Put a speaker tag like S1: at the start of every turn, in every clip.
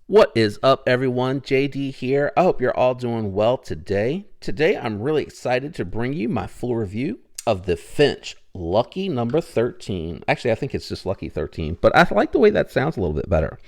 S1: What is up, everyone? JD here. I hope you're all doing well today. Today, I'm really excited to bring you my full review of the Finch Lucky number 13. Actually, I think it's just Lucky 13, but I like the way that sounds a little bit better.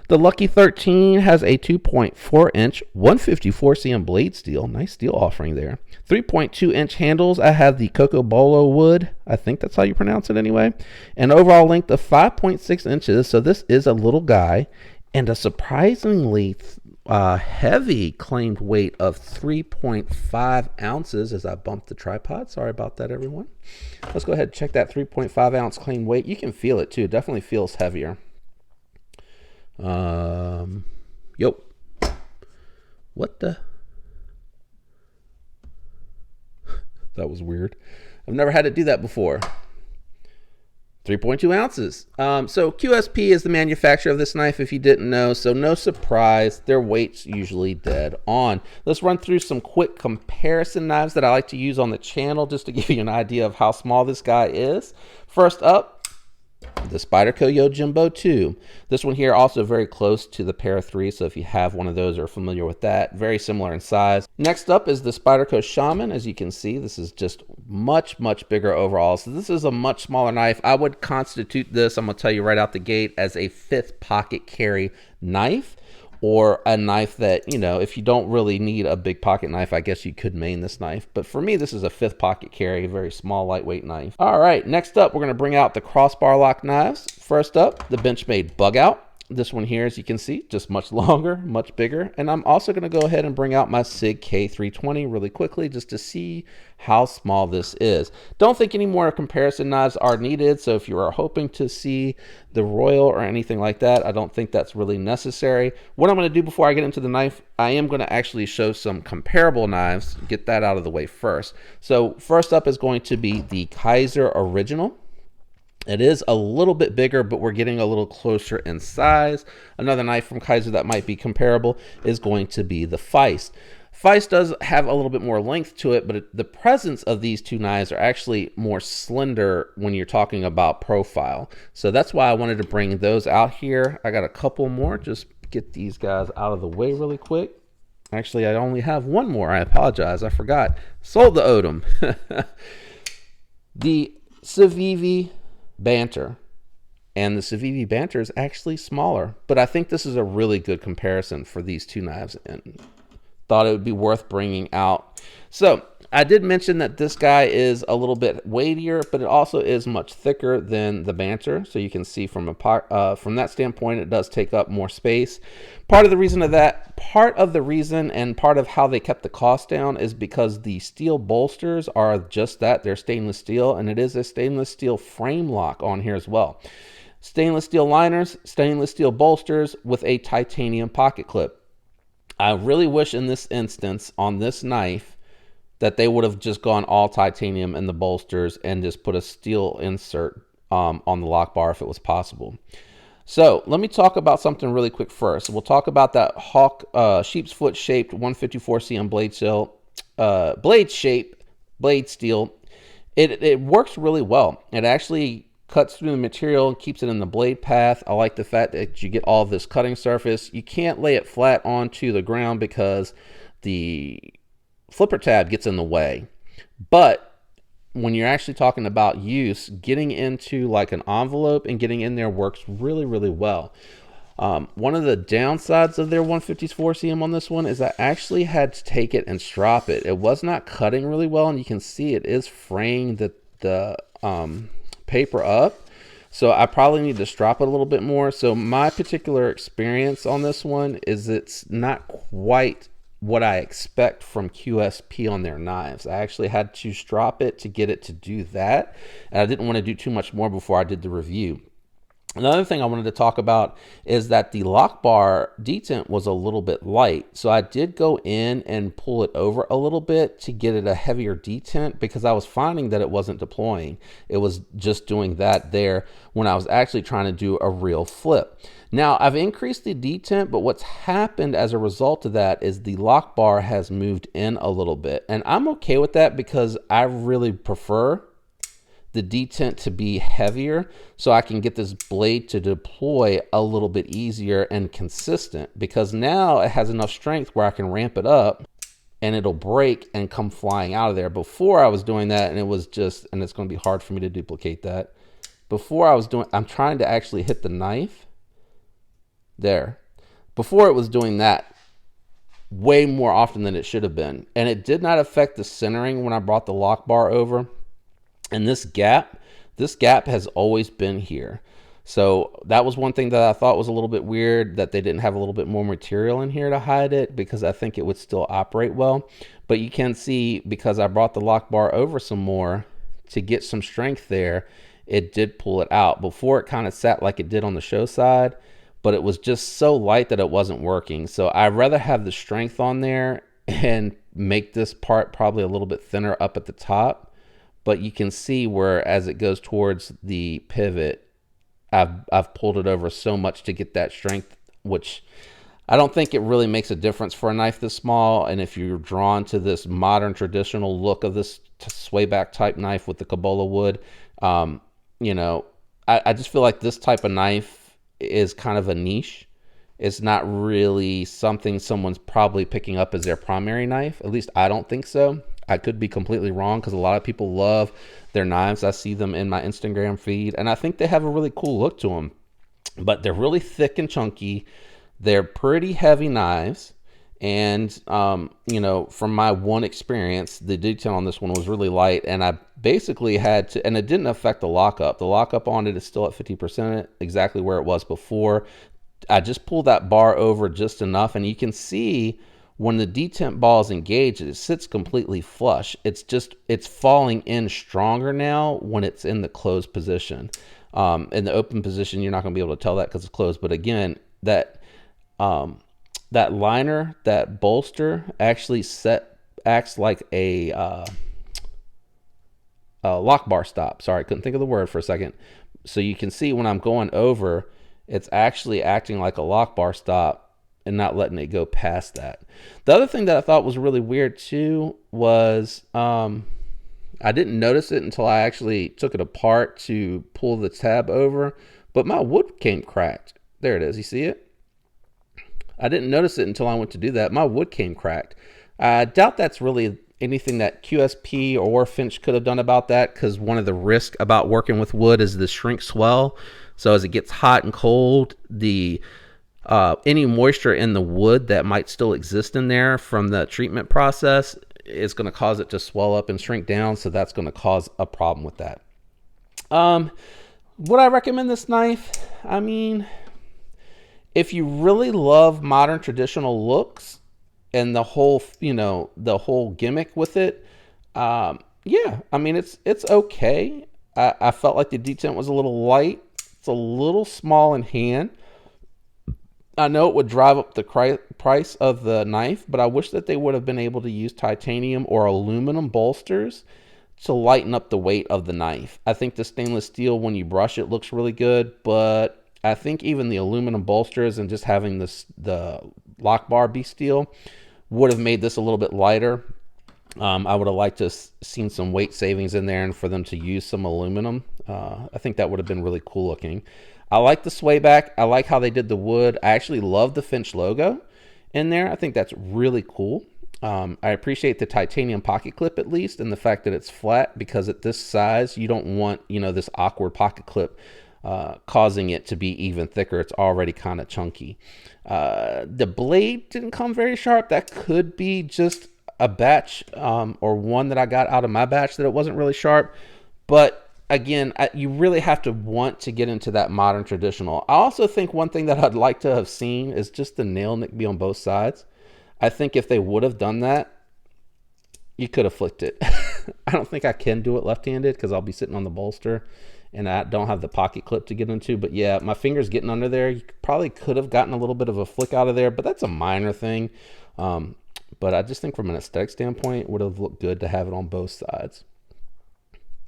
S1: The Lucky 13 has a 2.4 inch 154 cm blade steel. Nice steel offering there. 3.2 inch handles. I have the Cocobolo wood. I think that's how you pronounce it anyway. An overall length of 5.6 inches. So this is a little guy. And a surprisingly heavy claimed weight of 3.5 ounces as I bumped the tripod. Sorry about that, everyone. Let's go ahead and check that 3.5 ounce claimed weight. You can feel it too. It definitely feels heavier. Yo. What the? That was weird. I've never had to do that before. 3.2 ounces. So QSP is the manufacturer of this knife, if you didn't know, so no surprise, their weight's usually dead on. Let's run through some quick comparison knives that I like to use on the channel just to give you an idea of how small this guy is. First up, the Spyderco Yojimbo 2. This one here also very close to the Para 3, so if you have one of those or are familiar with that, very similar in size. Next up is the Spyderco Shaman. As you can see, this is just much bigger overall. So this is a much smaller knife. I would constitute this, I'm going to tell you right out the gate, as a 5th pocket carry knife, or a knife that, you know, if you don't really need a big pocket knife, I guess you could main this knife. But for me, this is a 5th pocket carry, a very small, lightweight knife. All right, next up, we're going to bring out the crossbar lock knives. First up, the Benchmade Bug Out. This one here, as you can see, just much longer, much bigger. And I'm also going to go ahead and bring out my SIG K320 really quickly just to see how small this is. Don't think any more comparison knives are needed. So if you are hoping to see the Royal or anything like that, I don't think that's really necessary. What I'm going to do before I get into the knife, I am going to actually show some comparable knives, get that out of the way first. So first up is going to be the Kaiser Original. It is a little bit bigger, but we're getting a little closer in size. Another knife from Kaiser that might be comparable is going to be the Feist. Feist does have a little bit more length to it, but the presence of these two knives are actually more slender when you're talking about profile. So that's why I wanted to bring those out here. I got a couple more. Just get these guys out of the way really quick. Actually, I only have one more. I apologize. I forgot. Sold the Odom. The Civivi Banter, and the Civivi Banter is actually smaller, but I think this is a really good comparison for these two knives and thought it would be worth bringing out. So I did mention that this guy is a little bit weightier, but it also is much thicker than the Banter. So you can see from that standpoint, it does take up more space. Part of the reason and part of how they kept the cost down is because the steel bolsters are just that. They're stainless steel, and it is a stainless steel frame lock on here as well. Stainless steel liners, stainless steel bolsters with a titanium pocket clip. I really wish in this instance on this knife that they would have just gone all titanium in the bolsters and just put a steel insert on the lock bar if it was possible. So let me talk about something really quick first. We'll talk about that Hawk sheep's foot shaped 154 cm blade steel. It works really well. It actually cuts through the material and keeps it in the blade path. I like the fact that you get all this cutting surface. You can't lay it flat onto the ground because the flipper tab gets in the way. But when you're actually talking about use, getting into like an envelope and getting in there works really well. One of the downsides of their 154 cm on this one is I actually had to take it and strop it. It was not cutting really well, and you can see it is fraying the paper up. So I probably need to strop it a little bit more. So my particular experience on this one is it's not quite what I expect from QSP on their knives. I actually had to strop it to get it to do that, and I didn't want to do too much more before I did the review. Another thing I wanted to talk about is that the lock bar detent was a little bit light. So I did go in and pull it over a little bit to get it a heavier detent because I was finding that it wasn't deploying. It was just doing that there when I was actually trying to do a real flip. Now I've increased the detent, but what's happened as a result of that is the lock bar has moved in a little bit. And I'm okay with that because I really prefer the detent to be heavier so I can get this blade to deploy a little bit easier and consistent, because now it has enough strength where I can ramp it up and it'll break and come flying out of there. Before I was doing that, and it was just, and it's going to be hard for me to duplicate that. Before I was doing, I'm trying to actually hit the knife there. Before it was doing that way more often than it should have been. And it did not affect the centering when I brought the lock bar over. And this gap has always been here. So that was one thing that I thought was a little bit weird, that they didn't have a little bit more material in here to hide it, because I think it would still operate well. But you can see, because I brought the lock bar over some more to get some strength there, it did pull it out. Before it kind of sat like it did on the show side, but it was just so light that it wasn't working. So I'd rather have the strength on there and make this part probably a little bit thinner up at the top. But you can see where, as it goes towards the pivot, I've pulled it over so much to get that strength, which I don't think it really makes a difference for a knife this small. And if you're drawn to this modern traditional look of this sway back type knife with the Kabola wood, you know, I just feel like this type of knife is kind of a niche. It's not really something someone's probably picking up as their primary knife. At least I don't think so. I could be completely wrong, because a lot of people love their knives. I see them in my Instagram feed, and I think they have a really cool look to them. But they're really thick and chunky. They're pretty heavy knives. And, you know, from my one experience, the detail on this one was really light. And I basically had to, and it didn't affect the lockup. The lockup on it is still at 50%, exactly where it was before. I just pulled that bar over just enough, and you can see when the detent ball is engaged, it sits completely flush. It's falling in stronger now when it's in the closed position. In the open position, you're not going to be able to tell that because it's closed. But again, that liner, that bolster, actually acts like a lock bar stop. Sorry, I couldn't think of the word for a second. So you can see when I'm going over, it's actually acting like a lock bar stop and not letting it go past that. The other thing that I thought was really weird too was I didn't notice it until I actually took it apart to pull the tab over, but my wood came cracked. There it is. You see it? I didn't notice it until I went to do that. My wood came cracked. I doubt that's really anything that QSP or Finch could have done about that, because one of the risks about working with wood is the shrink swell. So as it gets hot and cold, the any moisture in the wood that might still exist in there from the treatment process is going to cause it to swell up and shrink down. So that's going to cause a problem with that. Would I recommend this knife? I mean, if you really love modern traditional looks and the whole, you know, the whole gimmick with it, yeah, I mean, it's okay. I felt like the detent was a little light. It's a little small in hand. I know it would drive up the price of the knife, but I wish that they would have been able to use titanium or aluminum bolsters to lighten up the weight of the knife. I think the stainless steel, when you brush it, looks really good, but I think even the aluminum bolsters and just having the lock bar be steel would have made this a little bit lighter. I would have liked to have seen some weight savings in there and for them to use some aluminum. I think that would have been really cool looking. I like the sway back. I like how they did the wood. I actually love the Finch logo in there. I think that's really cool. I appreciate the titanium pocket clip, at least, and the fact that it's flat, because at this size, you don't want, you know, this awkward pocket clip causing it to be even thicker. It's already kind of chunky. The blade didn't come very sharp. That could be just a batch or one that I got out of my batch that it wasn't really sharp. But again, you really have to want to get into that modern traditional. I also think one thing that I'd like to have seen is just the nail nick be on both sides. I think if they would have done that, you could have flicked it. I don't think I can do it left-handed because I'll be sitting on the bolster and I don't have the pocket clip to get into. But yeah, my finger's getting under there. You probably could have gotten a little bit of a flick out of there, but that's a minor thing. But I just think from an aesthetic standpoint, it would have looked good to have it on both sides.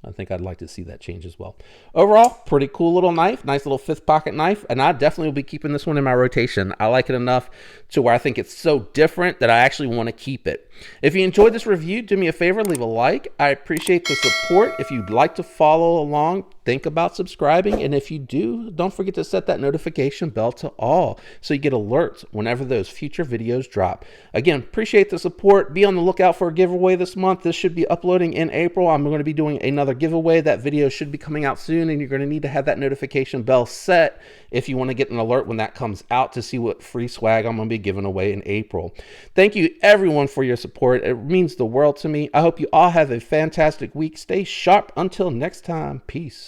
S1: I think I'd like to see that change as well. Overall, pretty cool little knife, nice little 5th pocket knife, and I definitely will be keeping this one in my rotation. I like it enough to where I think it's so different that I actually want to keep it. If you enjoyed this review, do me a favor, leave a like. I appreciate the support. If you'd like to follow along, think about subscribing, and if you do, don't forget to set that notification bell to all so you get alerts whenever those future videos drop. Again, appreciate the support. Be on the lookout for a giveaway this month. This should be uploading in April. I'm going to be doing another giveaway. That video should be coming out soon, and you're going to need to have that notification bell set if you want to get an alert when that comes out to see what free swag I'm going to be giving away in April. Thank you everyone for your support. It means the world to me. I hope you all have a fantastic week. Stay sharp until next time. Peace.